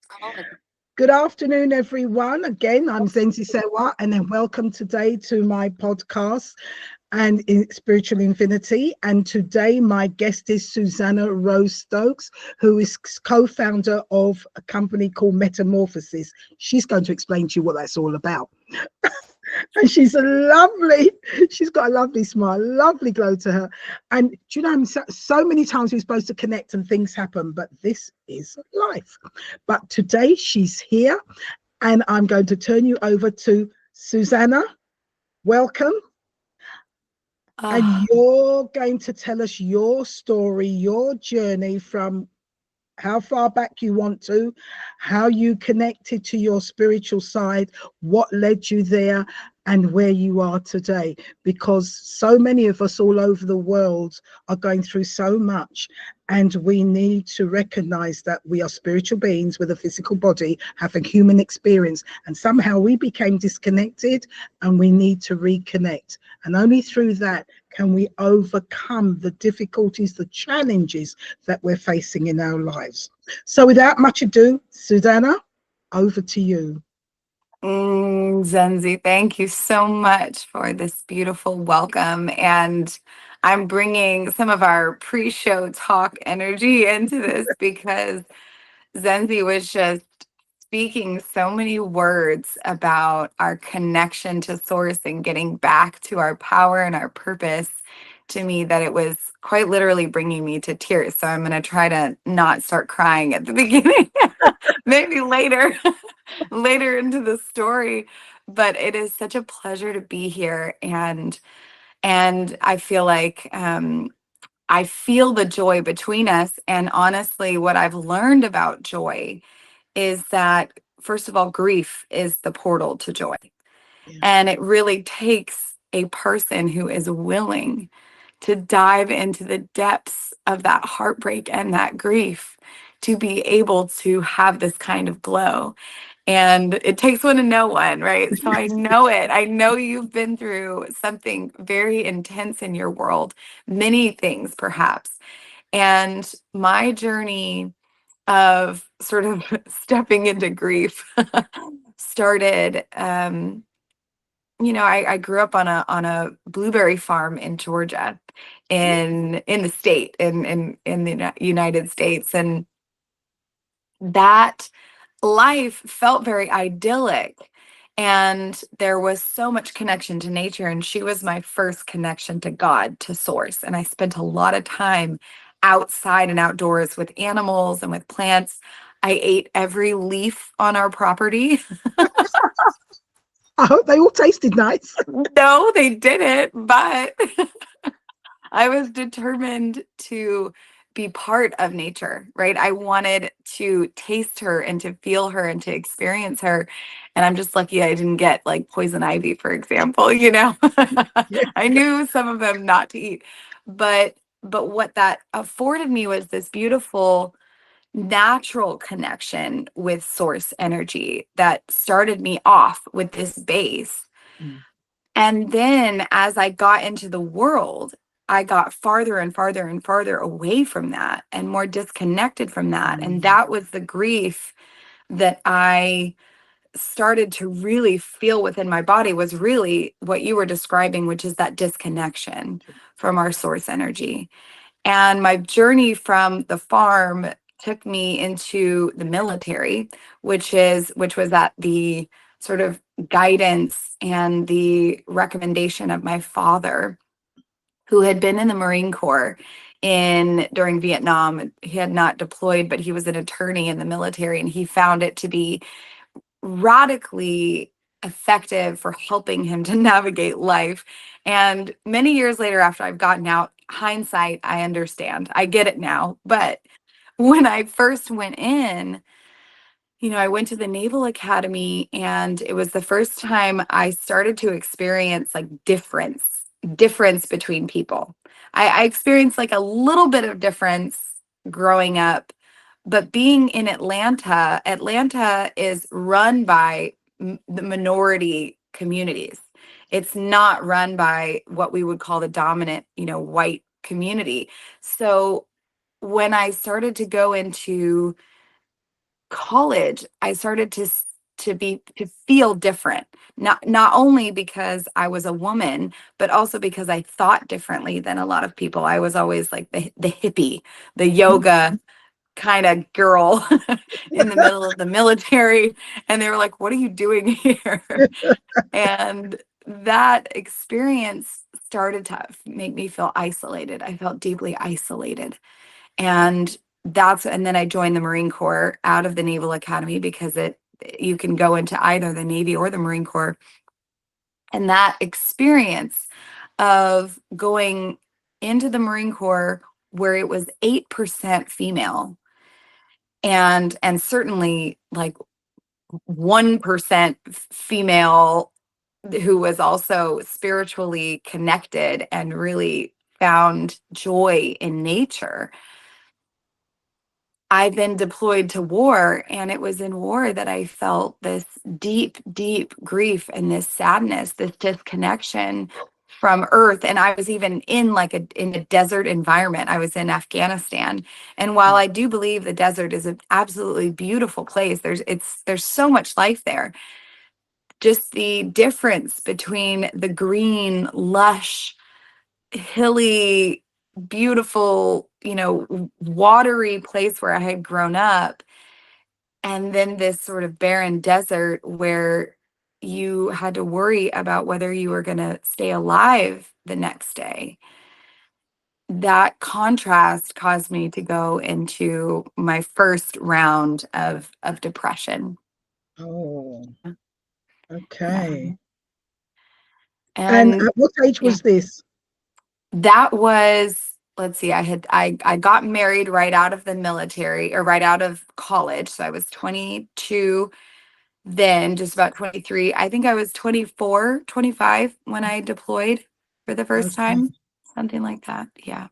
God. Good afternoon, everyone. Again, I'm Zenzi Sewa, and then welcome today to my podcast and in Spiritual Infinity. And today, my guest is Susannah Rose Stokes, who is co-founder of a company called Metamorphosis. She's going to explain to you what that's all about. And she's got a lovely smile, lovely glow to her. And do you know, so many times we're supposed to connect and things happen, but this is life. But today she's here, and I'm going to turn you over to Susannah. Welcome. And Ah, you're going to tell us your story, your journey from how far back you want to, how you connected to your spiritual side, what led you there, and where you are today. Because so many of us all over the world are going through so much, and we need to recognize that we are spiritual beings with a physical body, having human experience, and somehow we became disconnected, and we need to reconnect. And only through that can we overcome the difficulties, the challenges that we're facing in our lives. So without much ado, Susannah, over to you. Zenzi, thank you so much for this beautiful welcome. And I'm bringing some of our pre-show talk energy into this because Zenzi was just speaking so many words about our connection to source and getting back to our power and our purpose to me that it was quite literally bringing me to tears. So I'm going to try to not start crying at the beginning, maybe later, later into the story. But it is such a pleasure to be here. And I feel like, I feel the joy between us. And honestly, what I've learned about joy is that, first of all, grief is the portal to joy. Yeah. And it really takes a person who is willing to dive into the depths of that heartbreak and that grief to be able to have this kind of glow. And it takes one to know one, right? So I know it. I know you've been through something very intense in your world, many things perhaps. And my journey of sort of stepping into grief started. I grew up on a blueberry farm in Georgia, in the state, in the United States, and that life felt very idyllic. And there was so much connection to nature. And she was my first connection to God, to source. And I spent a lot of time outside and outdoors with animals and with plants. I ate every leaf on our property. I hope they all tasted nice. No, they didn't, but I was determined to be part of nature, right? I wanted to taste her and to feel her and to experience her. And I'm just lucky I didn't get like poison ivy, for example, you know. Yeah. I knew some of them not to eat. But what that afforded me was this beautiful natural connection with source energy that started me off with this base. Mm. And then as I got into the world, I got farther and farther and farther away from that and more disconnected from that. And Mm. that was the grief that I started to really feel within my body, was really what you were describing, which is that disconnection from our source energy. And my journey from the farm took me into the military, which was at the sort of guidance and the recommendation of my father, who had been in the Marine Corps in during Vietnam. He had not deployed, but he was an attorney in the military, and he found it to be radically effective for helping him to navigate life. And many years later, after I've gotten out, hindsight, I understand. I get it now. But when I first went in, I went to the Naval Academy, and it was the first time I started to experience like difference between people. I experienced like a little bit of difference growing up, but being in Atlanta is run by the minority communities. It's not run by what we would call the dominant, white community. So when I started to go into college, I started to feel different. Not only because I was a woman, but also because I thought differently than a lot of people. I was always like the hippie, the yoga kind of girl in the middle of the military. And they were like, "What are you doing here?" And that experience started to make me feel isolated. I felt deeply isolated. And and then I joined the Marine Corps out of the Naval Academy because you can go into either the Navy or the Marine Corps. And that experience of going into the Marine Corps where it was 8% female, and certainly like 1% female who was also spiritually connected and really found joy in nature. I've been deployed to war, and it was in war that I felt this deep, deep grief and this sadness, this disconnection from earth. And I was even in a desert environment. I was in Afghanistan. And while I do believe the desert is an absolutely beautiful place, there's so much life there. Just the difference between the green, lush, hilly, beautiful, watery place where I had grown up, and then this sort of barren desert where you had to worry about whether you were going to stay alive the next day. That contrast caused me to go into my first round of depression. Oh, Yeah. okay. And And at what age yeah, was this? that was, let's see, I got married right out of the military, or right out of college. So I was 22, then just about 23. I think I was 24, 25 when I deployed for the first Okay, time, something like that. Yeah.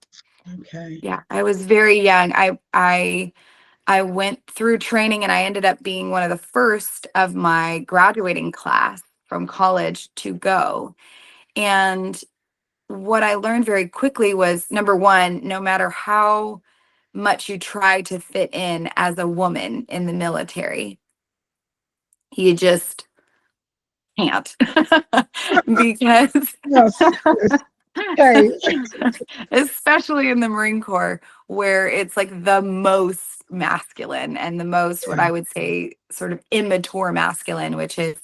okay, Yeah. I was very young. I went through training, and I ended up being one of the first of my graduating class from college to go. And what I learned very quickly was, number one, no matter how much you try to fit in as a woman in the military, you just can't. Because yes, yes, okay, especially in the Marine Corps, where it's like the most masculine and the most, what yeah, I would say, sort of immature masculine, which is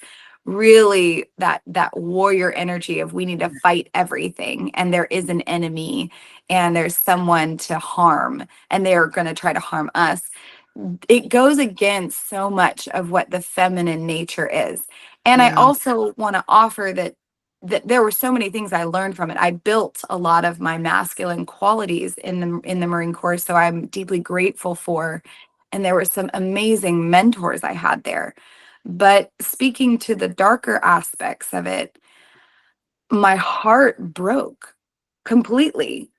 really that warrior energy of, we need to fight everything, and there is an enemy, and there's someone to harm, and they're going to try to harm us. It goes against so much of what the feminine nature is. And I yeah, also want to offer that there were so many things I learned from it. I built a lot of my masculine qualities in the Marine Corps, so I'm deeply grateful for. And there were some amazing mentors I had there. But speaking to the darker aspects of it, my heart broke completely.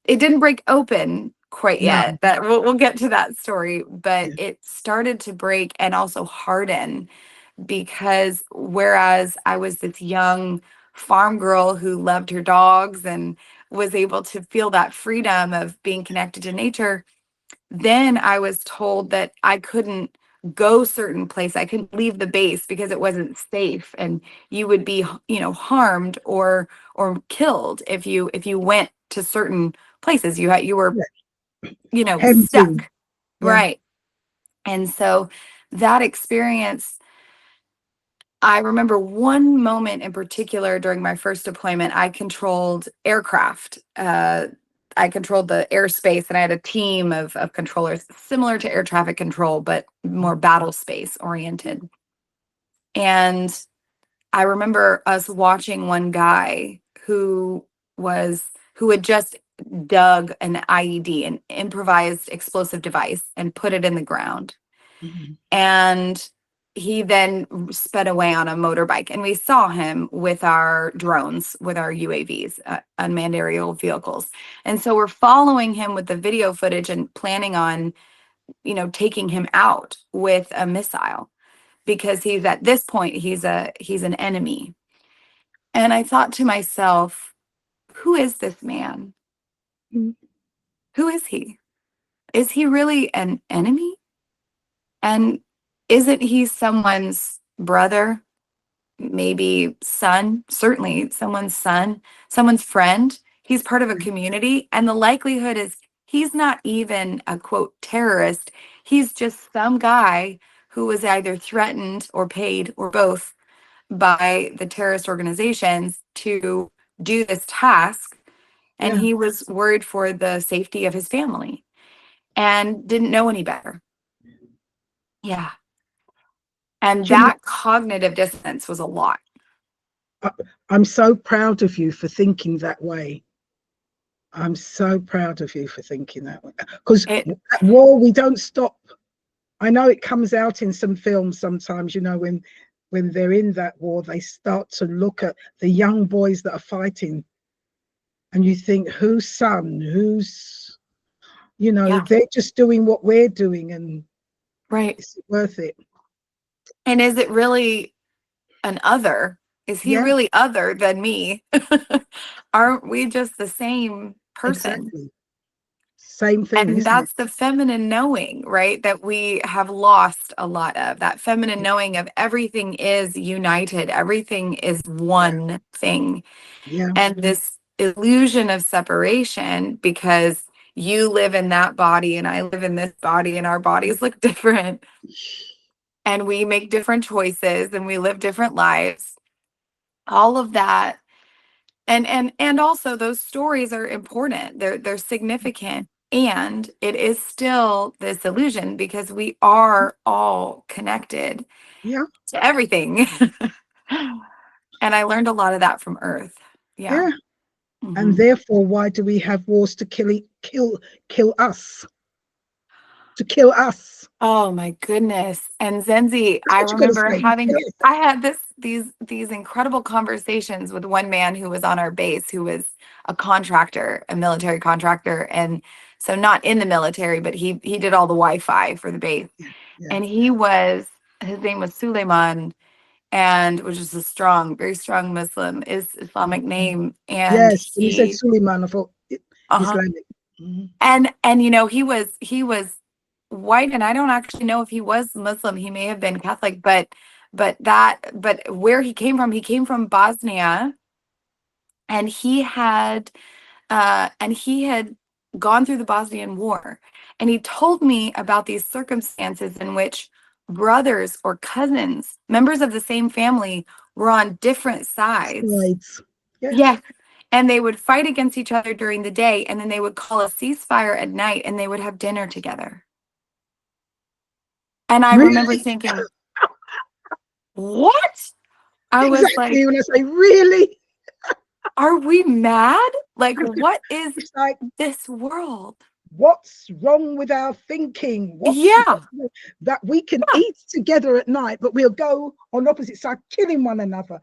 It didn't break open quite no, yet. That we'll get to that story, but yeah, it started to break and also harden, because whereas I was this young farm girl who loved her dogs and was able to feel that freedom of being connected to nature, then I was told that I couldn't go certain place. I couldn't leave the base because it wasn't safe, and you would be, harmed or killed if you went to certain places. You were, yeah, stuck. tempting, yeah, Right. And so that experience, I remember one moment in particular during my first deployment. I controlled aircraft. I controlled the airspace, and I had a team of controllers, similar to air traffic control, but more battle space oriented. And I remember us watching one guy who had just dug an IED, an improvised explosive device, and put it in the ground. mhm, And he then sped away on a motorbike, and we saw him with our drones, with our UAVs, unmanned aerial vehicles. And so we're following him with the video footage and planning on, taking him out with a missile, because he's, at this point, he's an enemy. And I thought to myself, who is this man? mhm, Who is he? Is he really an enemy? And isn't he someone's brother, maybe son, certainly someone's son, someone's friend? He's part of a community. And the likelihood is he's not even a quote terrorist. He's just some guy who was either threatened or paid or both by the terrorist organizations to do this task. And Yeah. he was worried for the safety of his family and didn't know any better. Yeah. And Do you know, that cognitive dissonance was a lot. I, I'm so proud of you for thinking that way. I'm so proud of you for thinking that way. Because It, at war, we don't stop. I know it comes out in some films sometimes, when they're in that war, they start to look at the young boys that are fighting, and you think, whose son, yeah, they're just doing what we're doing, and right. it's worth it. And is it really an other? Is he Yeah, really other than me? Aren't we just the same person? exactly. Same thing, And isn't it? that's the feminine knowing, right? That we have lost a lot of that feminine knowing of everything is united, everything is Yeah, one thing. yeah, And this illusion of separation because you live in that body and I live in this body and our bodies look different and we make different choices and we live different lives. All of that, and also those stories are important. They're significant, and it is still this illusion because we are all connected yeah, to everything. And I learned a lot of that from Earth. Yeah. yeah. And Mhm. therefore, why do we have wars to kill us? To kill us. Oh my goodness. And Zenzi, That's I what you got to remember say. having I had these incredible conversations with one man who was on our base who was a contractor, a military contractor, and so not in the military, but he did all the Wi-Fi for the base. Yeah, yeah. And his name was Suleiman, and which is a strong, very strong Muslim, is Islamic name. And Yes, when you said he Suleiman, I thought uh-huh. Islamic. Mhm. And he was white, and I don't actually know if he was Muslim. He may have been Catholic, but where he came from Bosnia, and he had gone through the Bosnian War, and he told me about these circumstances in which brothers or cousins, members of the same family, were on different sides. Sides. Yeah. Yes. And they would fight against each other during the day, and then they would call a ceasefire at night and they would have dinner together. And I remember Really? thinking, what? I was Exactly. like, When I say really, are we mad? Like, what is it's like, this world? what's wrong with our thinking? What's Yeah. wrong that we can Yeah. eat together at night, but we'll go on opposite side, killing one another?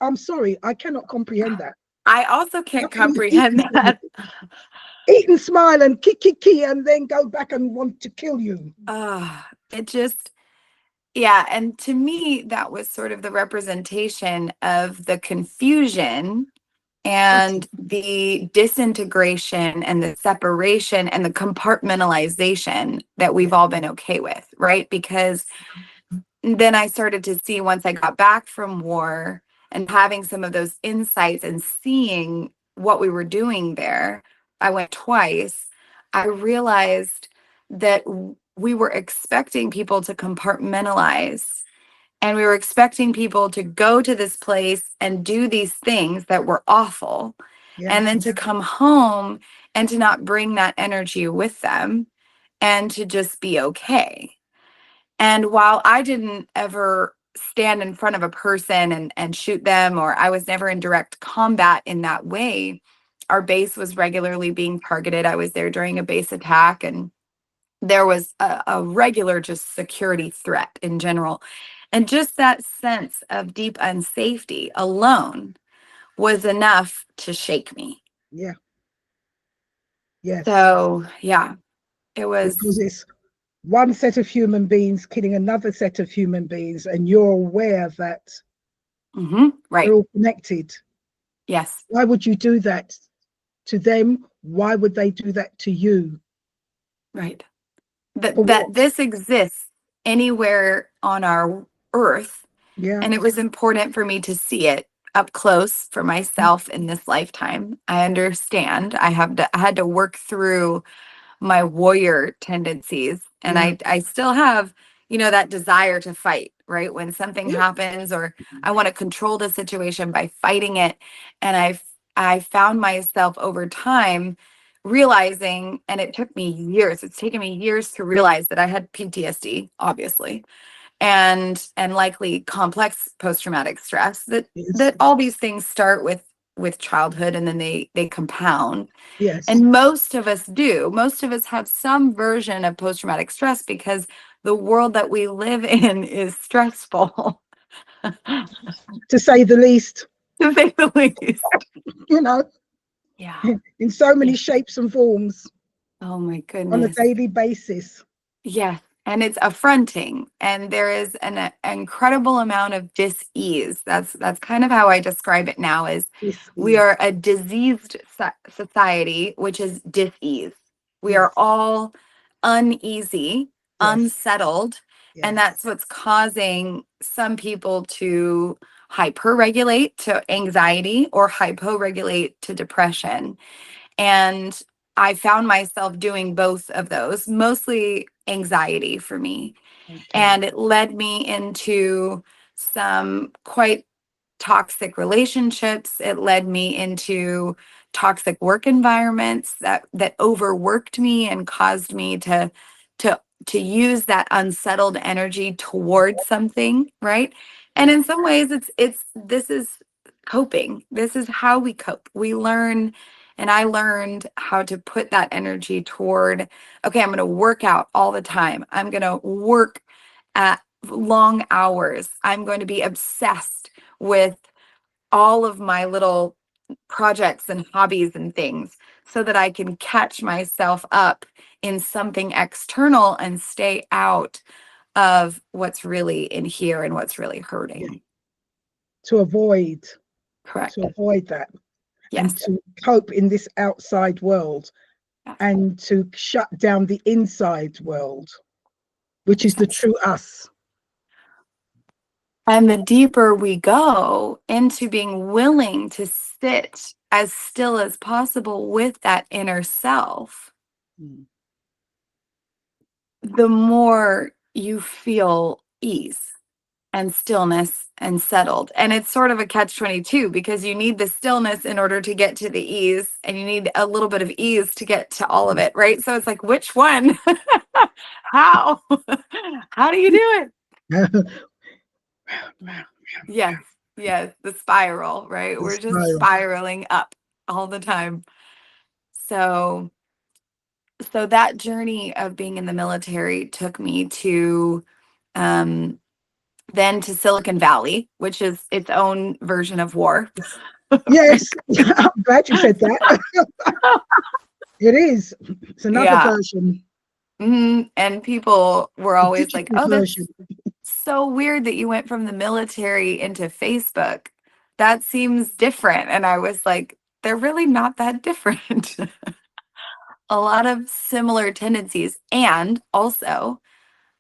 I'm sorry, I cannot comprehend that. I also How can't can you eat comprehend that. eat and smile and kick, and then go back and want to kill you? It just, yeah. And to me, that was sort of the representation of the confusion Utterly. and the disintegration and the separation and the compartmentalization that Yeah, we've all been okay with, right? Because then I started to see once I got back from war and having some of those insights and seeing what we were doing there, I went twice. I realized that we were expecting people to compartmentalize and we were expecting people to go to this place and do these things that were awful, yeah, and then to come home and to not bring that energy with them and to just be okay. And while I didn't ever stand in front of a person and shoot them, or I was never in direct combat in that way, our base was regularly being targeted. I was there during a base attack, and there was a regular just security threat in general. And just that sense of deep unsafety alone was enough to shake me. yeah, yes. So, yeah, it was Because it's one set of human beings killing another set of human beings, and you're aware that they're right. all connected. Yes, Why would you do that to them? Why would they do that to you? right. For That what? this exists anywhere on our earth. Yeah. And it was important for me to see it up close for myself in this lifetime. I understand. I had to work through my warrior tendencies, and Yeah. I still have, that desire to fight, right? When something Yeah. happens, or I want to control the situation by fighting it. And I found myself over time realizing, and it took me years, it's taken me years to realize that I had PTSD, obviously, and likely complex post-traumatic stress, Yes. that all these things start with childhood, and then they compound. Yes. And most of us do. Most of us have some version of post-traumatic stress because the world that we live in is stressful, to To say the least. say the least. You know, Yeah. in so Yeah. many shapes and forms Oh my on a goodness. daily basis. Yes, and it's affronting, and there is an incredible amount of dis-ease. That's kind of how I describe it now, is This we is, are a diseased society, which is dis-ease. We are yes, all uneasy, yes, unsettled, and yes, that's what's causing some people to hyper-regulate to anxiety or hypo-regulate to depression. And I found myself doing both of those, mostly anxiety for me. okay, And it led me into some quite toxic relationships. It led me into toxic work environments that overworked me and caused me to to use that unsettled energy towards something, right? And yeah, in some ways it's this is coping. This is how we cope. We learn, and I learned how to put that energy toward, okay, I'm going to work out all the time. I'm going to work at long hours. I'm going to be obsessed with all of my little projects and hobbies and things so that I can catch myself up in something external and stay out of what's really in here and what's really yeah. hurting. To avoid, Correct. to avoid that, and Yes. to cope in this outside world, Yes. and to shut down the inside world, which is the Yes. true us. And the deeper we go into being willing to sit as still as possible with that inner self, Mm. the more you feel ease and stillness and settled. And it's sort of a catch 22, because you need the stillness in order to get to the ease, and you need a little bit of ease to get to all of it, right? So it's like, which one? How? How do you do it? Yes, yes, the spiral, right? The We're just spiral. spiraling up all the time. So so that journey of being in the military took me to um then to Silicon Valley, which is its own version of war. Yes, I'm glad you said that. It is. It's another Yeah. version, And people were the always like, digital "Oh, version. that's so weird that you went from the military into Facebook. That seems different." And I was like, "They're really not that different." A lot of similar tendencies. And also,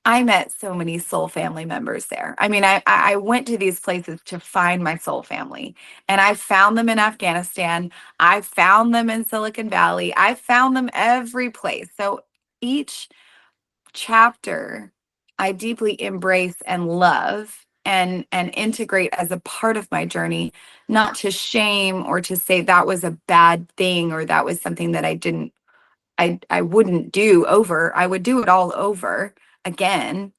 I met so many soul family members there. I mean, I went to these places to find my soul family, and I found them in Afghanistan. I found them in Silicon Valley. I found them every place. So each chapter I deeply embrace and love and integrate as a part of my journey, not to shame or to say that was a bad thing or that was something that I wouldn't do over. I would do it all over again.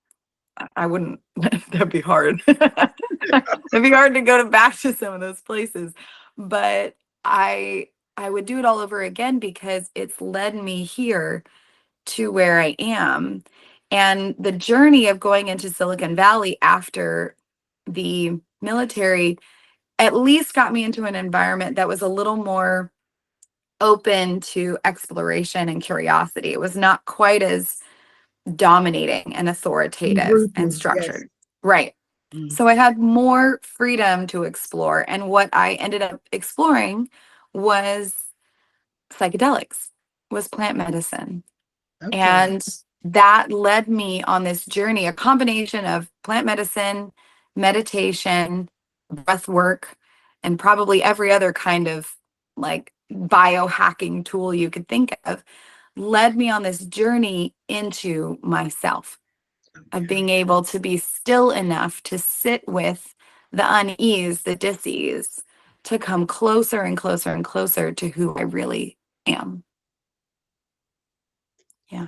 I wouldn't. That'd be hard. It'd be hard to go back to some of those places, but I would do it all over again because it's led me here to where I am. And the journey of going into Silicon Valley after the military at least got me into an environment that was a little more open to exploration and curiosity. It was not quite as dominating and authoritative and Brutal, yes. structured. Right. Mm. So I had more freedom to explore. And what I ended up exploring was psychedelics, was plant medicine. Okay. And that led me on this journey, a combination of plant medicine, meditation, breath work, and probably every other kind of like biohacking tool you could think of, led me on this journey into myself, of Okay. being able to be still enough to sit with the unease, the dis-ease, to come closer and closer and closer to who I really am. Yeah.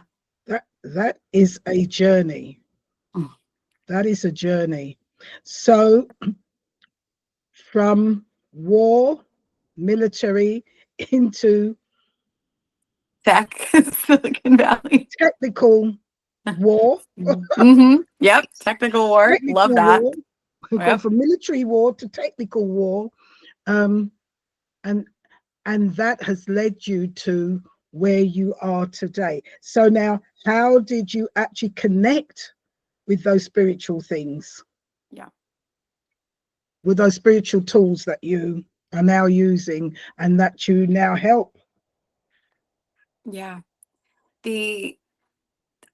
That is a journey. Mm. That is a journey. So from war, military, into Tech, Silicon Valley. technical war, Yep. Technical war. Love technical that. war. We've gone Yep. from military war to technical war, um, and that has led you to where you are today. So now, how did you actually connect with those spiritual things, Yeah. with those spiritual tools that you are now using and that you now help? Yeah. The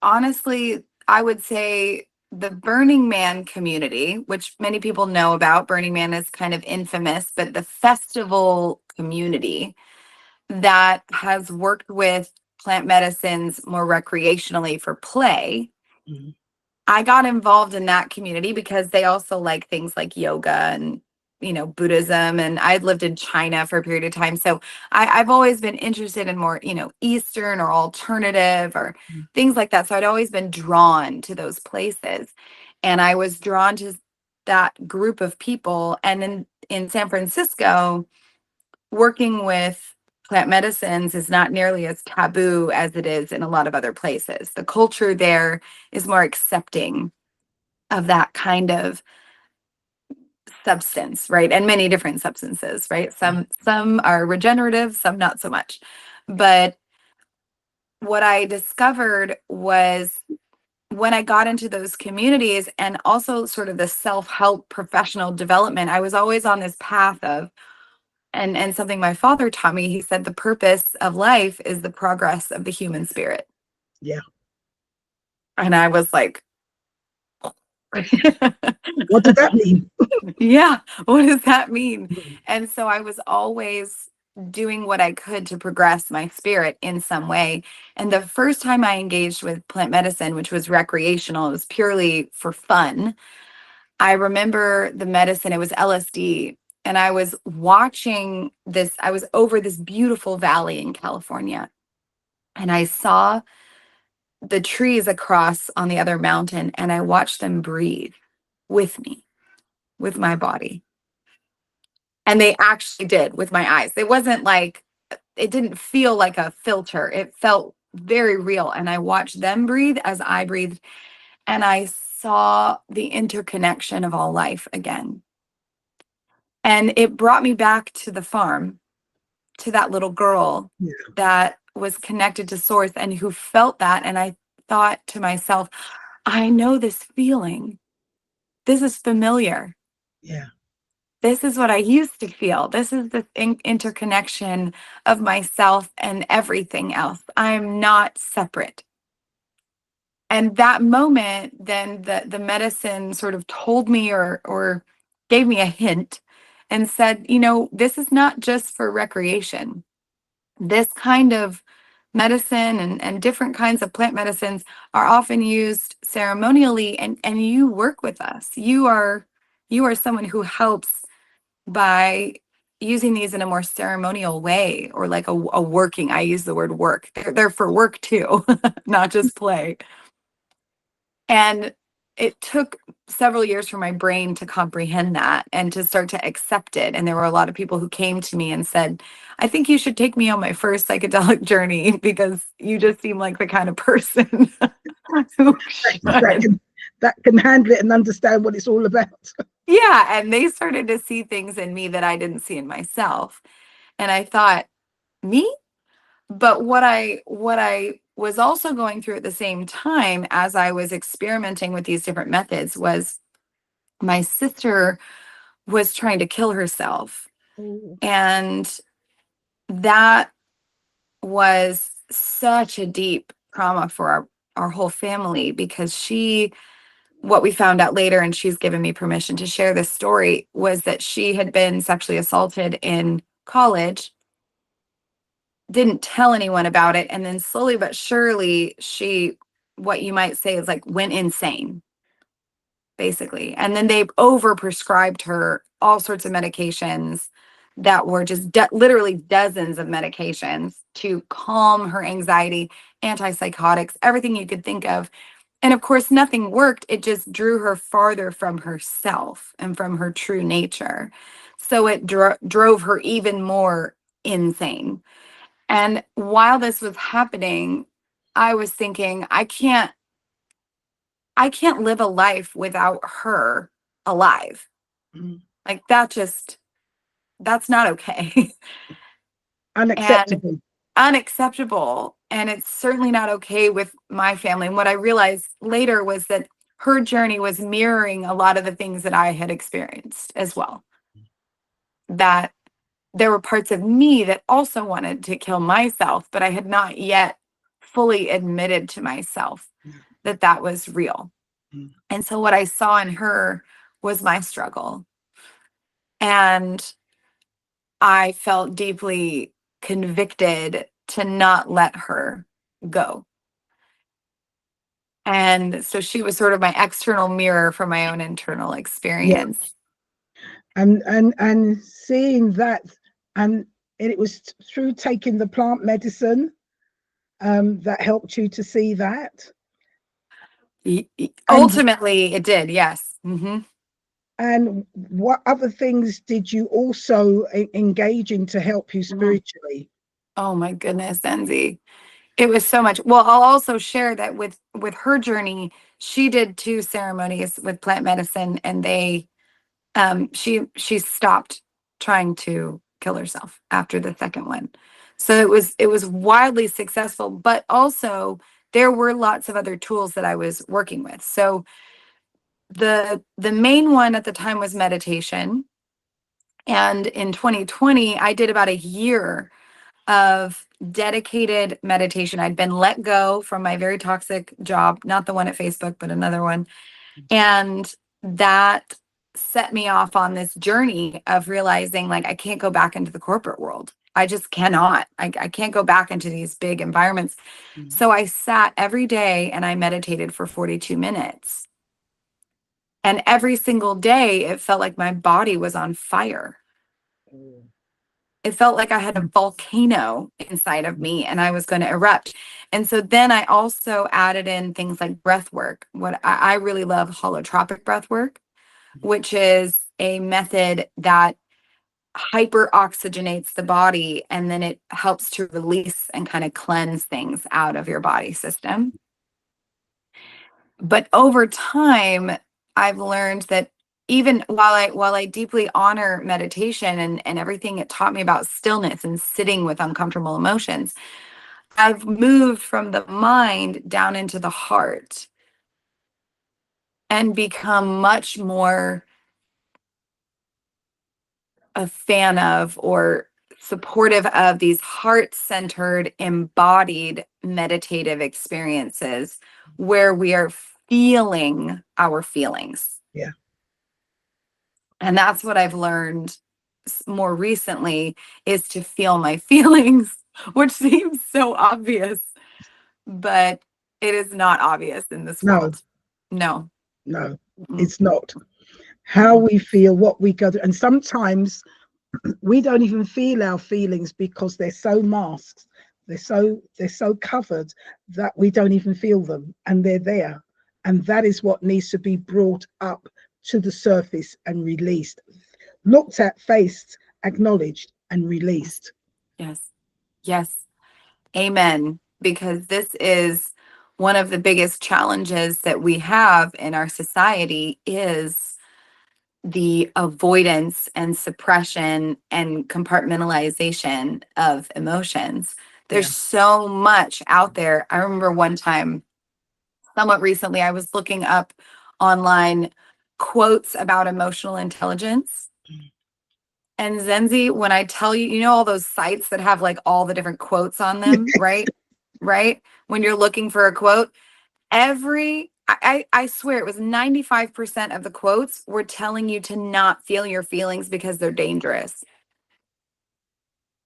Honestly, I would say the Burning Man community, which many people know about. Burning Man is kind of infamous, but the festival community that has worked with plant medicines more recreationally for play. Mhm. I got involved in that community because they also like things like yoga and, Buddhism. And I'd lived in China for a period of time. So I've always been interested in more, Eastern or alternative or things like that. So I'd always been drawn to those places. And I was drawn to that group of people. And in San Francisco, working with plant medicines is not nearly as taboo as it is in a lot of other places. The culture there is more accepting of that kind of substance, right? And many different substances, right? Some are regenerative, some not so much. But what I discovered was when I got into those communities and also sort of the self-help professional development, I was always on this path of, and something my father taught me, he said the purpose of life is the progress of the human spirit. Yeah. And I was like, What did that mean? yeah, what does that mean? And so I was always doing what I could to progress my spirit in some way. And the first time I engaged with plant medicine, which was recreational, it was purely for fun. I remember the medicine, it was LSD. And I was watching this, I was over this beautiful valley in California. And I saw the trees across on the other mountain, and I watched them breathe with me, with my body. And they actually did with my eyes. It wasn't like, it didn't feel like a filter. It felt very real. And I watched them breathe as I breathed. And I saw the interconnection of all life again. And it brought me back to the farm, to that little girl Yeah. that was connected to source and who felt that. And I thought to myself, I know this feeling. This is familiar. Yeah. This is what I used to feel. This is the interconnection of myself and everything else. I'm not separate. And that moment, then the medicine sort of told me or gave me a hint and said, this is not just for recreation. This kind of medicine and different kinds of plant medicines are often used ceremonially, and you work with us. You are someone who helps by using these in a more ceremonial way, or like a working, I use the word work. They're for work too, not just play. And it took several years for my brain to comprehend that and to start to accept it. And there were a lot of people who came to me and said, I think you should take me on my first psychedelic journey because you just seem like the kind of person who That should. can handle it and understand what it's all about. Yeah. And they started to see things in me that I didn't see in myself. And I thought, me? But what I was also going through at the same time as I was experimenting with these different methods was my sister was trying to kill herself. Oh, And that was such a deep trauma for our whole family, because what we found out later, and she's given me permission to share this story, was that she had been sexually assaulted in college, didn't tell anyone about it, and then slowly but surely she, what you might say is like, went insane, basically. And then they overprescribed her all sorts of medications that were just literally dozens of medications to calm her anxiety, antipsychotics, everything you could think of. And of course, nothing worked. It just drew her farther from herself and from her true nature. So it drove her even more insane. And while this was happening, I was thinking, I can't live a life without her alive. Mm. Like that's not okay. And Unacceptable. unacceptable. And it's certainly not okay with my family. And what I realized later was that her journey was mirroring a lot of the things that I had experienced as well. That there were parts of me that also wanted to kill myself, but I had not yet fully admitted to myself that that was real. Mm. And so what I saw in her was my struggle. And I felt deeply convicted to not let her go. And so she was sort of my external mirror for my own internal Yeah. experience. And seeing that, and it was through taking the plant medicine that helped you to see that. And Ultimately, it did, yes. and what other things did you also engage in to help you Mhm. spiritually? Oh my goodness, Enzi. It was so much. Well, I'll also share that with her journey, she did 2 ceremonies with plant medicine, and she stopped trying to kill herself after the second one. So it was wildly successful, but also there were lots of other tools that I was working with. So the main one at the time was meditation. And in 2020, I did about a year of dedicated meditation. I'd been let go from my very toxic job, not the one at Facebook, but another one. And that set me off on this journey of realizing, like, I can't go back into the corporate world. I just cannot. I can't go back into these big environments. Mm. So I sat every day and I meditated for 42 minutes. And every single day, it felt like my body was on fire. It felt like I had a volcano inside of me and I was going to erupt. And so then I also added in things like breath work. What I really love holotropic breath work, which is a method that hyper oxygenates the body and then it helps to release and kind of cleanse things out of your body system. But over time, I've learned that even while I deeply honor meditation and everything it taught me about stillness and sitting with uncomfortable emotions, I've moved from the mind down into the heart and become much more a fan of or supportive of these heart-centered, embodied meditative experiences where we are feeling our feelings. Yeah. And that's what I've learned more recently, is to feel my feelings, which seems so obvious, but it is not obvious in this No, world. No. no, Mm-mm. it's not. How Mm-mm. we feel, what we go through. And sometimes we don't even feel our feelings because they're so masked, they're so covered that we don't even feel them, and they're there. And that is what needs to be brought up to the surface and released, looked at, faced, acknowledged, and Yes. released. Yes. Yes. Amen. Because this is one of the biggest challenges that we have in our society, is the avoidance and suppression and compartmentalization of emotions. There's Yeah. so much out there. I remember one time, somewhat recently, I was looking up online quotes about emotional intelligence. And Zenzi, when I tell you, you know, all those sites that have like all the different quotes on them, right? Right? When you're looking for a quote, I swear it was 95% of the quotes were telling you to not feel your feelings because they're dangerous.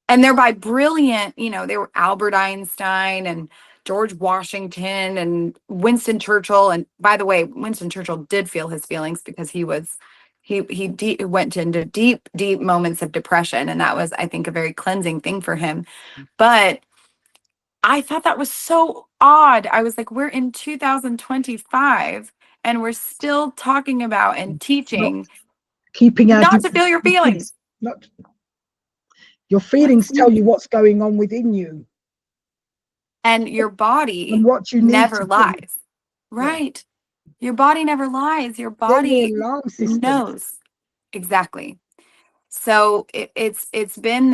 And they're by brilliant, they were Albert Einstein and George Washington and Winston Churchill. And by the way, Winston Churchill did feel his feelings because he went into deep, deep moments of depression. And that was, I think, a very cleansing thing for him. But I thought that was so odd. I was like, we're in 2025 and we're still talking about and Not teaching keeping our not to feel your feelings. not your What's feelings tell you what's going on within you and your and body what you need never to do. lies. Yeah, Right. Your body never lies. Your they're your body alarm system. knows. Exactly. So it's been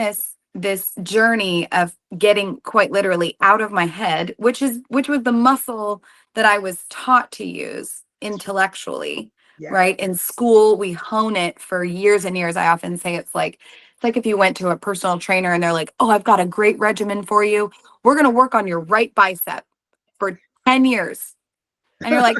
this journey of getting quite literally out of my head, which was the muscle that I was taught to use intellectually, Yeah. right? In school, we hone it for years and years. I often say it's like if you went to a personal trainer and they're like, "Oh, I've got a great regimen for you. We're going to work on your right bicep for 10 years." And you're like,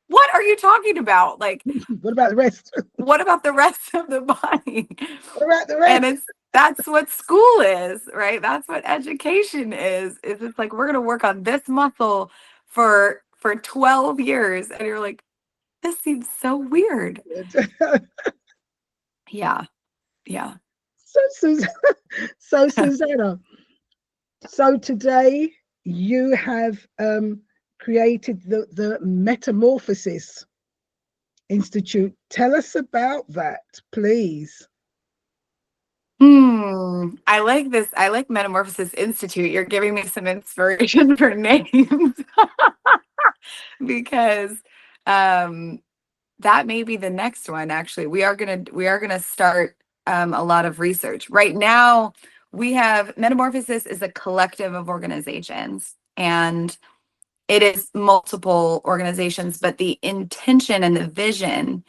"What are you talking about? Like, What about the rest? what about the rest of the body?" What about the And rest? that's what school is, right? That's what education is it's like we're going to work on this muscle for 12 years and you're like, this seems so weird. Yeah. Yeah. So, so Susannah, so today you have created the Metamorphosis Institute. Tell us about that, please. I like this. I like Metamorphosis Institute. You're giving me some inspiration for names because um that may be the next one. Actually, we are gonna start a lot of research right now. We have Metamorphosis is a collective of organizations, and it is multiple organizations, but the intention and the vision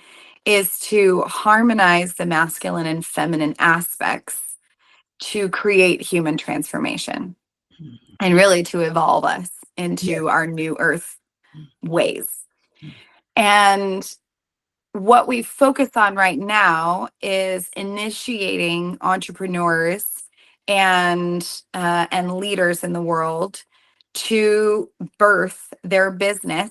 is to harmonize the masculine and feminine aspects to create human transformation and really to evolve us Yeah. into our new earth ways. And what we focus on right now is initiating entrepreneurs and leaders in the world to birth their business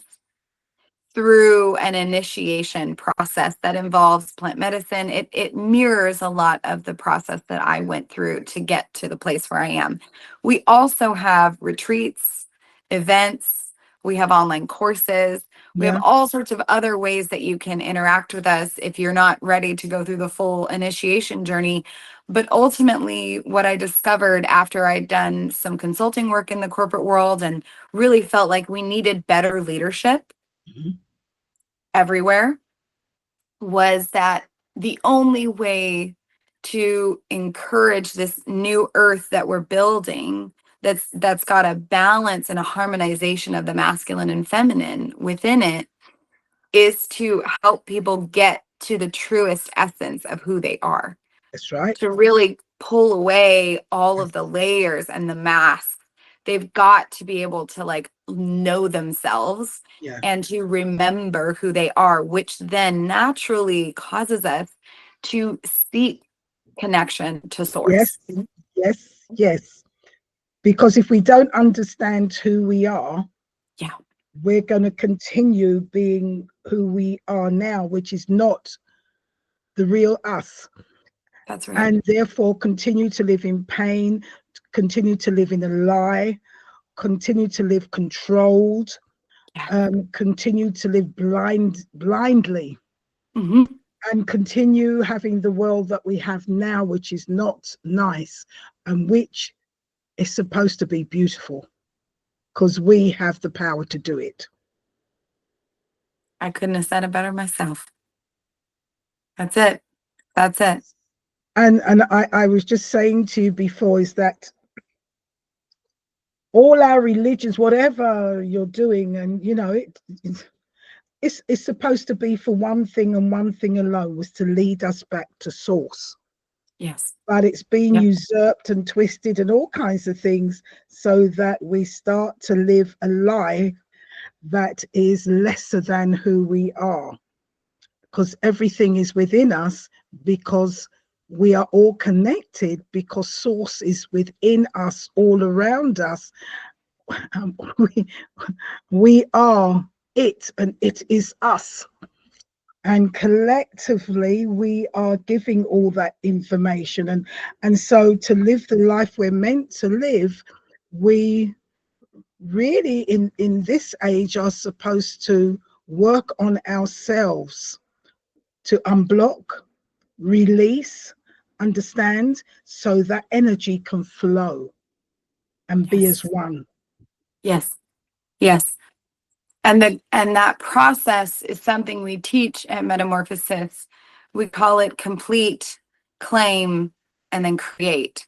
through an initiation process that involves plant medicine. It mirrors a lot of the process that I went through to get to the place where I am. We also have retreats, events, we have online courses, we have Yeah. all sorts of other ways that you can interact with us if you're not ready to go through the full initiation journey. But ultimately, what I discovered after I'd done some consulting work in the corporate world and really felt like we needed better leadership Mhm. everywhere was that the only way to encourage this new earth that we're building that's got a balance and a harmonization of the masculine and feminine within it is to help people get to the truest essence of who they are, That's right. to really pull away all of the layers and the masks. They've got to be able to like know themselves Yeah. and to remember who they are, which then naturally causes us to seek connection to Yes. source. Yes. Yes. Because if we don't understand who we are, Yeah, we're going to continue being who we are now, which is not the real us, that's right. and therefore continue to live in pain, continue to live in a lie, continue to live controlled, Yeah. continue to live blindly, Hmm. and continue having the world that we have now, which is not nice and which is supposed to be beautiful because we have the power to do it. I couldn't have said it better myself. That's it. That's it. And I was just saying to you before is that all our religions, whatever you're doing, and you know, it's supposed to be for one thing and one thing alone, was to lead us back to source. Yes. But it's been Yep. usurped and twisted and all kinds of things so that we start to live a lie that is lesser than who we are, because everything is within us, because we are all connected, because source is within us, all around us. um, we, we are it, and it is us, and collectively we are giving all that information. And so to live the life we're meant to live, we really in this age are supposed to work on ourselves, to unblock, release, understand, so that energy can flow and be as Yes. one. Yes. Yes. And that process is something we teach at Metamorphosis. We call it complete, claim, and then create,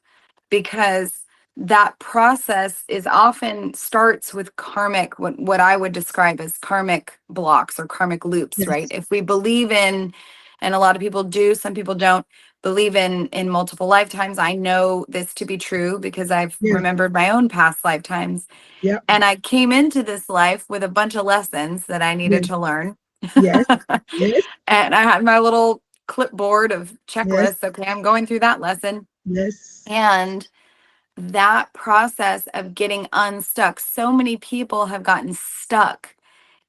because that process is often starts with karmic, what I would describe as karmic blocks or karmic loops, right? Yes, If we believe in, and a lot of people do, some people don't believe in multiple lifetimes. I know this to be true because I've yeah, remembered my own past lifetimes, yeah, and I came into this life with a bunch of lessons that I yeah, needed to learn. yes, yes, And I had my little clipboard of yes, checklists. Okay, I'm going through that lesson. yes, And that process of getting unstuck, so many people have gotten stuck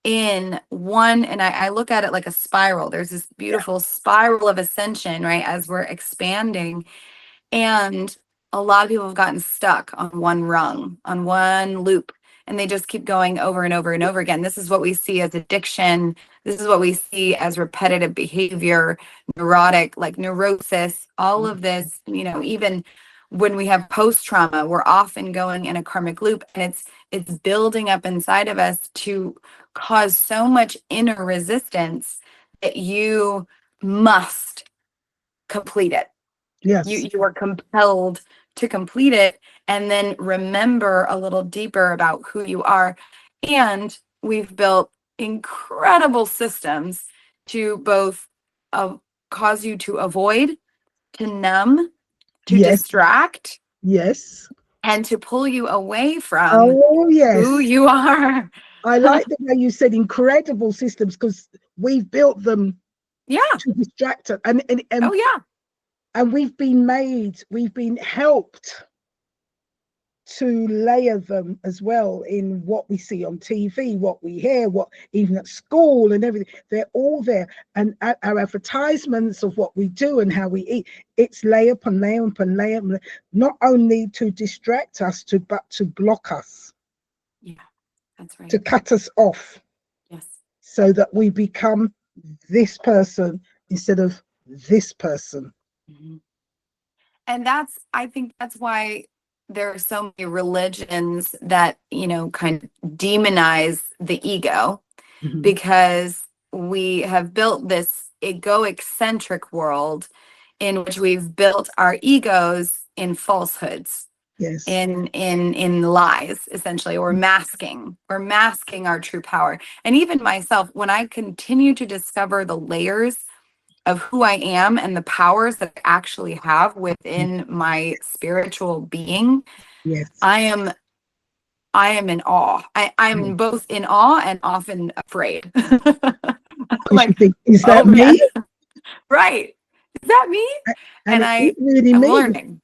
in one, and I look at it like a spiral. There's this yeah, beautiful spiral of ascension, right? As we're expanding, and a lot of people have gotten stuck on one rung, on one loop, and they just keep going over and over and over again. This is what we see as addiction. This is what we see as repetitive behavior, neurotic, like neurosis, all of this, even when we have post trauma, we're often going in a karmic loop, and it's building up inside of us to cause so much inner resistance that you must complete it. you yes, you are compelled to complete it, and then remember a little deeper about who you are. And we've built incredible systems to both uh, cause you to avoid, to numb, to yes, distract, yes. and to pull you away from Oh, who yes. you are. I like the way you said incredible systems, because we've built them Yeah. to distract us, and Oh yeah. and we've been helped to layer them as well in what we see on TV, what we hear, what even at school and everything. They're all there. And our advertisements of what we do and how we eat, it's layer upon layer upon layer, not only to distract us, but to block us, Yeah, that's to right. cut us off, Yes. so that we become this person instead of this person. Mhm. And I think that's why there are so many religions that, kind of demonize the ego, Mhm. because we have built this egoic centric world in which we've built our egos in falsehoods, Yes. in lies, essentially, or masking. We're masking our true power. And even myself, when I continue to discover the layers of who I am and the powers that I actually have within my spiritual being, Yes. I am I am in awe. I'm both in awe and often afraid. I'm Because you like, think, is oh that man, me? right. Is that me? And And it is I really I'm me. learning.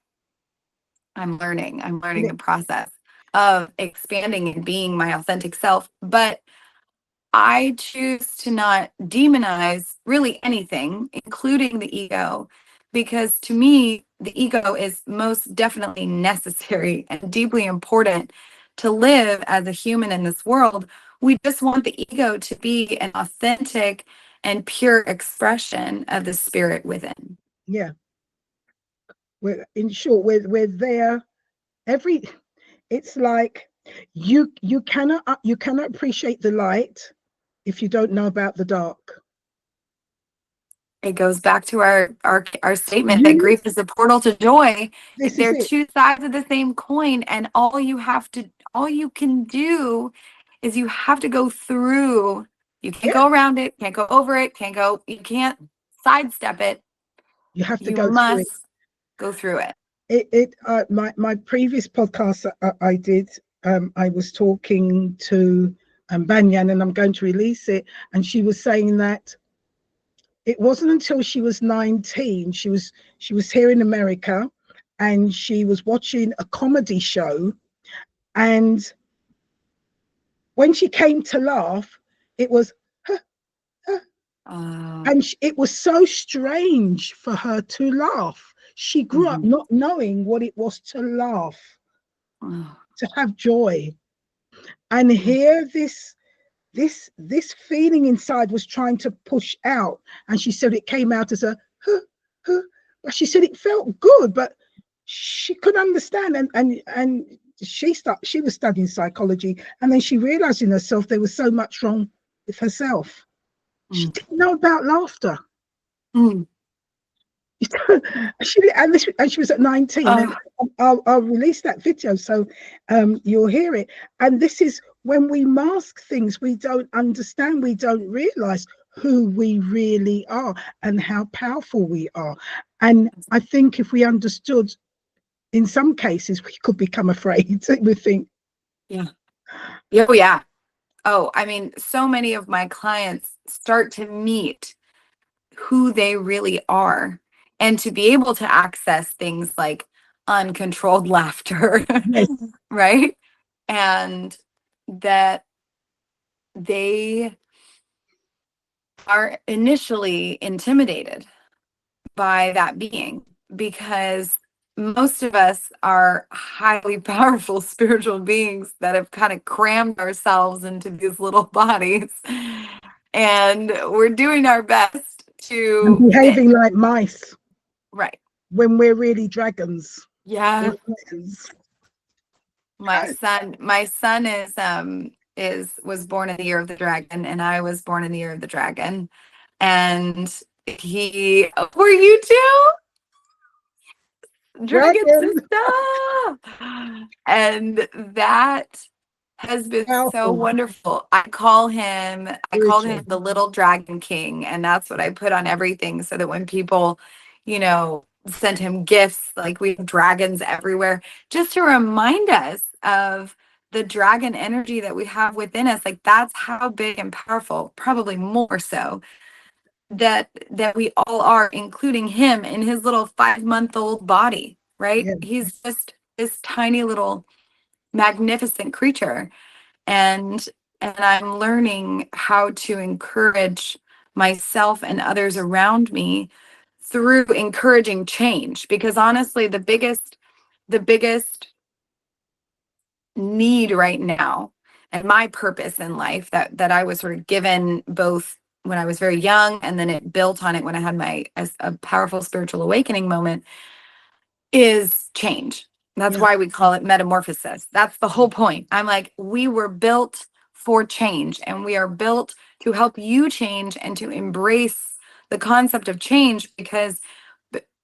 I'm And learning it, the process of expanding and being my authentic self. But I choose to not demonize really anything, including the ego, because to me, the ego is most definitely necessary and deeply important to live as a human in this world. We just want the ego to be an authentic and pure expression of the spirit within. yeah. We're, in short, we're there. Every It's like you cannot appreciate the light if you don't know about the dark. It goes back to our statement that You grief is a portal to joy. Like, This is they're it. two sides of the same coin, and all you can do is you have to go through. You can't Yeah, go around it, can't go over it, you can't sidestep it. you have to You go through it. must go through it. My previous podcast I did, I was talking to and Banyan, and I'm going to release it. And she was saying that it wasn't until she was 19, she was here in America, and she was watching a comedy show, and when she came to laugh, it was huh, huh, Oh. and it was so strange for her to laugh. She grew up Mhm. not knowing what it was to laugh, Oh. to have joy, and Mm. here this feeling inside was trying to push out, and she said it came out as a huh, huh, but she said it felt good, but she couldn't understand, and she was studying psychology, and then she realized in herself there was so much wrong with herself. She Mm. didn't know about laughter. Mm. And she was at 19, and Oh. I'll release that video so you'll hear it. And this is when we mask things, we don't understand, we don't realize who we really are and how powerful we are. And I think if we understood, in some cases we could become afraid. We think, Yeah. Oh, yeah. Oh, I mean, so many of my clients start to meet who they really are and to be able to access things like uncontrolled laughter, yes, right? And that they are initially intimidated by that being because most of us are highly powerful spiritual beings that have kind of crammed ourselves into these little bodies. And we're doing our best and to fit. behaving like mice Right. when we're really dragons or Yeah. lions. My son is was born in the year of the dragon, and I was born in the year of the dragon. And he were you too? Dragon Dragon, sister. And that has been so powerful, wonderful. I called him spiritual. the little dragon king, and that's what I put on everything so that when people, sent him gifts, like we have dragons everywhere, just to remind us of the dragon energy that we have within us. Like that's how big and powerful, probably more so that we all are, including him in his little 5-month-old body, right? Yeah, He's just this tiny little magnificent creature. And I'm learning how to encourage myself and others around me through encouraging change, because honestly the biggest need right now and my purpose in life that I was sort of given both when I was very young, and then it built on it when I had a powerful spiritual awakening moment, is change. That's yeah, why we call it metamorphosis. That's the whole point. I'm like, we were built for change, and we are built to help you change and to embrace the concept of change, because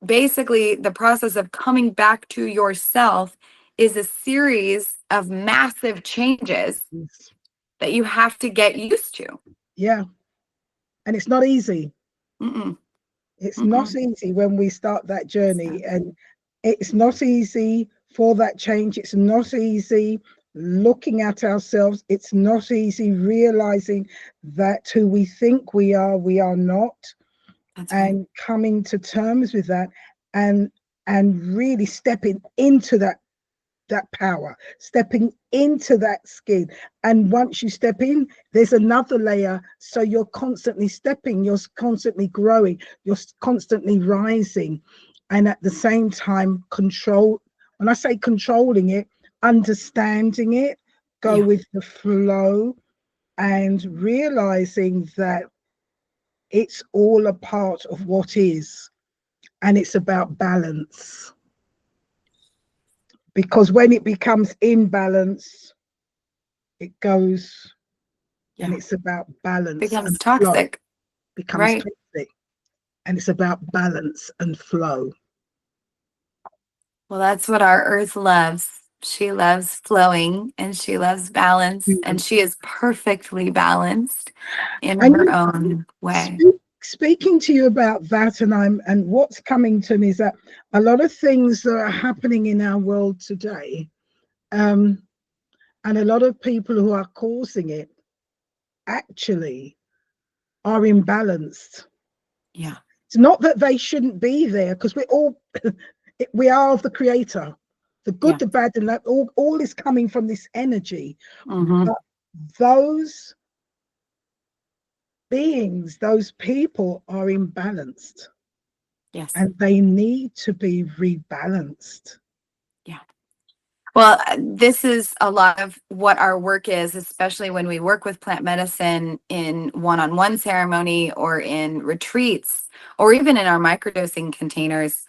basically the process of coming back to yourself is a series of massive changes yes. that you have to get used to. Yeah. And it's not easy. Mm-mm, It's not mm-mm. easy when we start that It's journey, not. and it's not easy for that change. It's not easy looking at ourselves. It's not easy realizing that who we think we are not, That's right. and coming to terms with that, and really stepping into that power, stepping into that skin. And once you step in, there's another layer. So you're constantly stepping, you're constantly growing, you're constantly rising. And at the same time, control. When I say controlling it, understanding it, go Yeah. with the flow, and realizing that it's all a part of what is. And it's about balance. Because when it becomes imbalance, it goes, and Yeah. it's about balance Becomes and flow, toxic. becomes Right. toxic, and it's about balance and flow. Well, that's what our earth loves. She loves flowing and she loves balance, Yeah. and she is perfectly balanced in And her own way. speaking to you about that, and what's coming to me is that a lot of things that are happening in our world today, and a lot of people who are causing it, actually are imbalanced. Yeah. It's not that they shouldn't be there, because we're all we are of the creator. The good, Yeah. the bad, and that all is coming from this energy. Hmm. But those beings, those people are imbalanced, Yes. and they need to be rebalanced. Yeah. Well, this is a lot of what our work is, especially when we work with plant medicine in one-on-one ceremony or in retreats or even in our microdosing containers.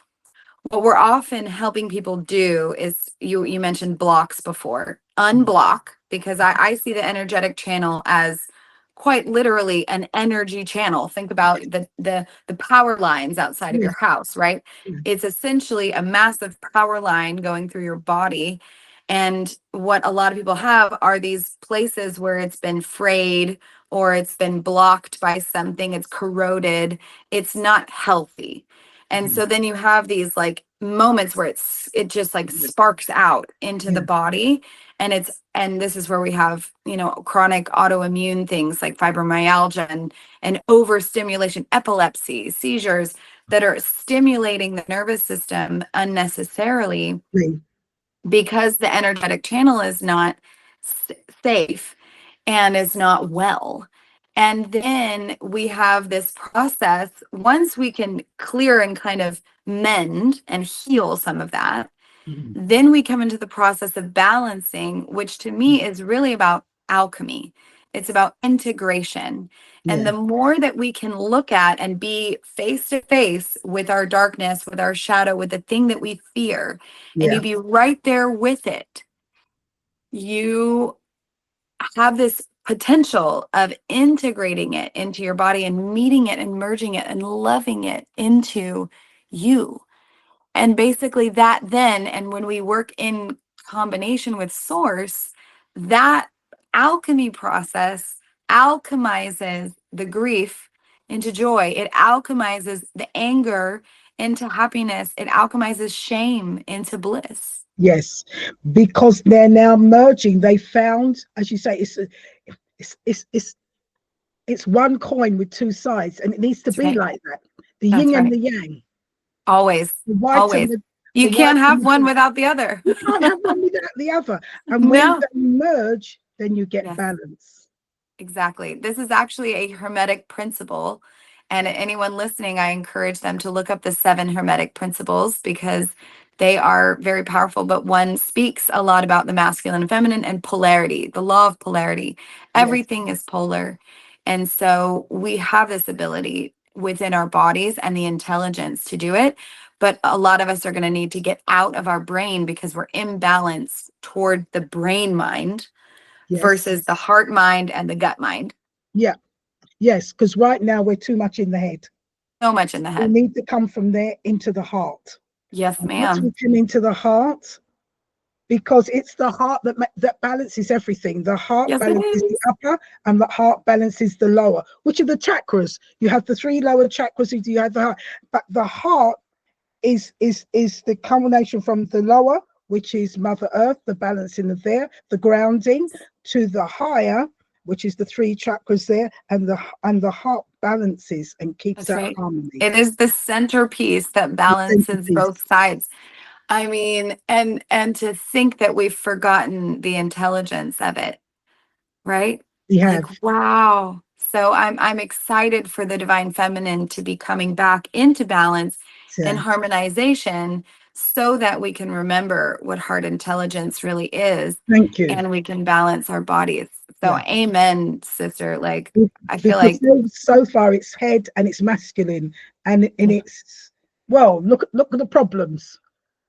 What we're often helping people do is, you mentioned blocks before, unblock, because I see the energetic channel as quite literally an energy channel. Think about the power lines outside of Yes, your house, right? yes, It's essentially a massive power line going through your body. And what a lot of people have are these places where it's been frayed or it's been blocked by something, it's corroded, it's not healthy. And so then you have these like moments where it just like sparks out into the yes, body. And this is where we have, chronic autoimmune things like fibromyalgia and overstimulation, epilepsy, seizures that are stimulating the nervous system unnecessarily yes, because the energetic channel is not safe and is not well. And then we have this process. Once we can clear and kind of mend and heal some of that, then we come into the process of balancing, which to me is really about alchemy. It's about integration. And yeah, the more that we can look at and be face to face with our darkness, with our shadow, with the thing that we fear, and you yeah, be right there with it, you have this potential of integrating it into your body and meeting it and merging it and loving it into you. And basically that then, and when we work in combination with source, that alchemy process alchemizes the grief into joy. It alchemizes the anger into happiness. It alchemizes shame into bliss. yes. Because they're now merging. They found, as you say, it's it's it's it's one coin with two sides, and it needs to That's be right. like that. The That's yin and right. the yang, Always. the white and Always. the You white can't and have the one black. without the other. You can't have one without the other. And when No. they merge, then you get Yes. balance. Exactly. This is actually a hermetic principle. And anyone listening, I encourage them to look up the 7 hermetic principles because they are very powerful. But one speaks a lot about the masculine and feminine and polarity, the law of polarity. Yes, Everything is polar. And so we have this ability within our bodies and the intelligence to do it. But a lot of us are going to need to get out of our brain because we're imbalanced toward the brain mind yes, versus the heart mind and the gut mind. yeah, yes. Because right now we're too much in the head. So much in the We head. need to come from there into the heart. Yes, And once we ma'am. come into the heart, because it's the heart that balances everything. The heart Yes, it balances the is. upper, and the heart balances the lower, which are the chakras. You have the 3 lower chakras. You have the heart, but the heart is the combination from the lower, which is Mother Earth, the balancing of there, the grounding, to the higher, which is the 3 chakras there, and the heart balances and keeps That's that right. harmony. It is the centerpiece that The balances centerpiece. both sides. I mean, and to think that we've forgotten the intelligence of it, right? We Like, have. wow. So I'm excited for the divine feminine to be coming back into balance and Yeah. harmonization so that we can remember what heart intelligence really is Thank you. and we can balance our bodies. So Yeah. amen, sister. Like I feel Because like so far it's head and it's masculine, and it's, well, look at the problems.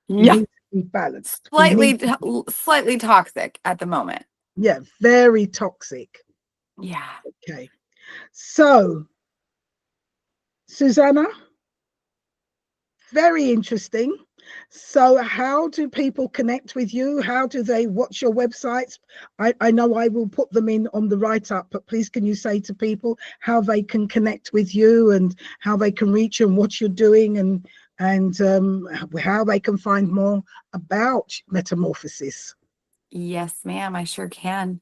We yeah, need to be balanced. We need slightly to be, slightly toxic at the moment. yeah, very toxic. Yeah. Okay. So, Susannah, very interesting. So, how do people connect with you? How do they watch your websites? I know I will put them in on the write up, but please, can you say to people how they can connect with you and how they can reach you and what you're doing, and how they can find more about metamorphosis? Yes, ma'am, I sure can.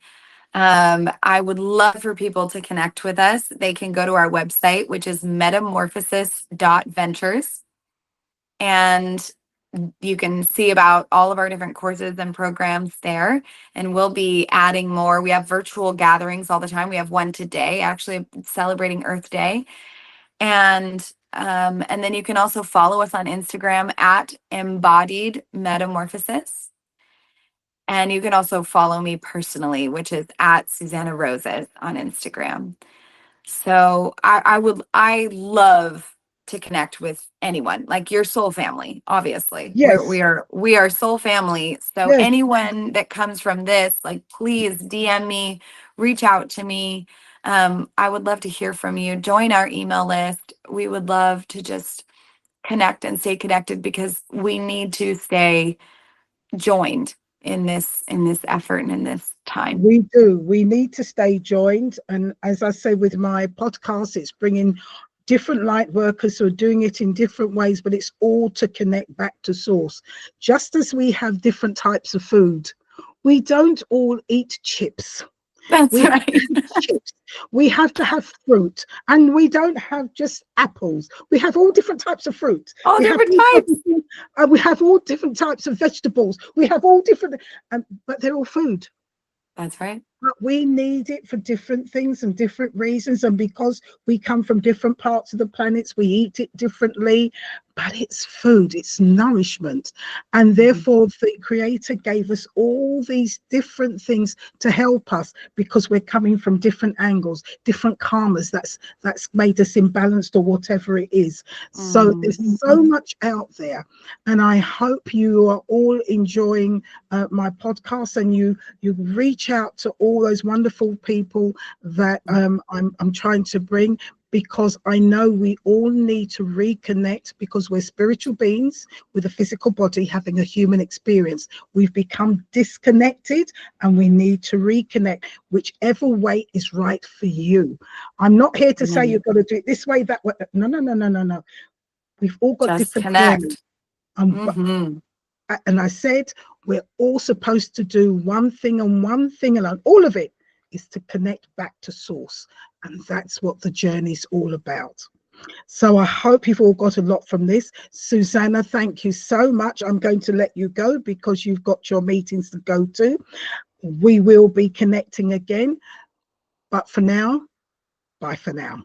I would love for people to connect with us. They can go to our website, which is metamorphosis.ventures, and you can see about all of our different courses and programs there. And we'll be adding more. We have virtual gatherings all the time. We have one today, actually celebrating Earth Day. And then you can also follow us on Instagram at Embodied Metamorphosis. And you can also follow me personally, which is at Susannah Roses on Instagram. So I love to connect with anyone, like your soul family. Obviously, Yes, we are soul family. So yes. anyone that comes from this, like, please DM me, reach out to me. I would love to hear from you. Join our email list. We would love to just connect and stay connected, because we need to stay joined in this effort and in this time. We do. We need to stay joined. And as I say with my podcast, it's bringing different light workers who are doing it in different ways, but it's all to connect back to source. Just as we have different types of food, we don't all eat chips. That's We have to right. have chips. We have to have fruit. And we don't have just apples. We have all different types of fruit. All We have different all, types. we have all different types of vegetables. We have all different, but they're all food. That's right. But we need it for different things and different reasons. And because we come from different parts of the planets, we eat it differently. But it's food, it's nourishment. And Mhm. therefore, the Creator gave us all these different things to help us, because we're coming from different angles, different karmas that's made us imbalanced, or whatever it is. So there's Mhm. so much out there. And I hope you are all enjoying my podcast, and you reach out to all those wonderful people that I'm trying to bring, because I know we all need to reconnect, because we're spiritual beings with a physical body having a human experience. We've become disconnected, and we need to reconnect, whichever way is right for you. I'm not here to say Amen. you've got to do it this way, that way. No, no, no, no, no, no. We've all got Just different journeys. connect. But Hmm. and I said, we're all supposed to do one thing and one thing alone. All of it is to connect back to source. And that's what the journey's all about. So I hope you've all got a lot from this. Susannah, thank you so much. I'm going to let you go because you've got your meetings to go to. We will be connecting again. But for now, bye for now.